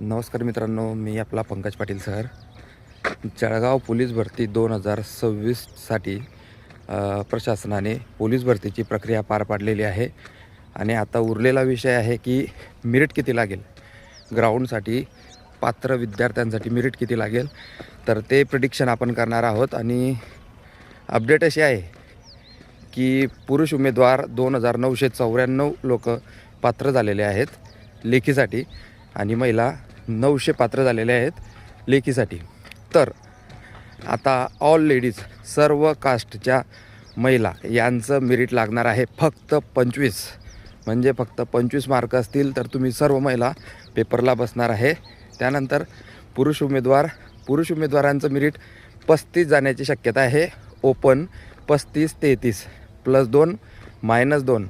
नमस्कार मित्रांनो, मी आपला पंकज पाटील सर. जळगाव पोलीस भरती 2026साठी प्रशासनाने पोलीस भरतीची प्रक्रिया पार पाडलेली आहे आणि आता उरलेला विषय आहे की मेरिट किती लागेल, ग्राउंडसाठी पात्र विद्यार्थ्यांसाठी मेरिट किती लागेल. तर ते प्रिडिक्शन आपण करणार आहोत. आणि अपडेट अशी आहे की पुरुष उमेदवार 2994 लोक पात्र झालेले आहेत लेखीसाठी आणि महिला 900 पात्र झालेले आहेत लेखीसाठी. तर आता ऑल लेडीज, सर्व कास्टच्या महिला यांचं मेरिट लागणार आहे फक्त 25. म्हणजे फक्त 25 मार्क असतील तर तुम्ही सर्व महिला पेपरला बसणार आहे. त्यानंतर पुरुष उमेदवारांचं मेरिट 35 जाण्याची शक्यता आहे. ओपन 35-33 +2 -2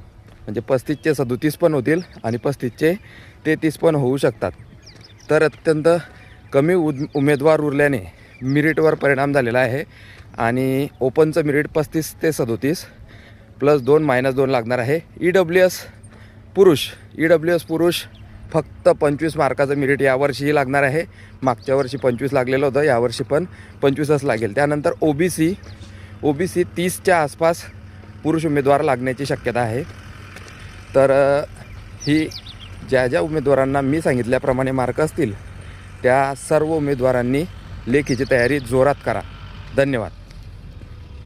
म्हणजे 35चे 37 पण होतील आणि 35चे 33 पण होऊ शकतात. तर अत्यंत कमी उमेदवार उरल्याने मेरिटवर परिणाम झालेला आहे आणि ओपनचं मेरिट 35 ते 37 +2 -2 लागणार आहे. EWS पुरुष फक्त 25 मार्काचं मेरिट यावर्षीही लागणार आहे. मागच्या वर्षी 25 लागलेलं होतं, यावर्षी पण 25च लागेल. त्यानंतर OBC 30च्या आसपास पुरुष उमेदवार लागण्याची शक्यता आहे. तर ही ज्या उमेदवारांना मी सांगितल्याप्रमाणे मार्क असतील त्या सर्व उमेदवारांनी लेखीची तयारी जोरात करा. धन्यवाद.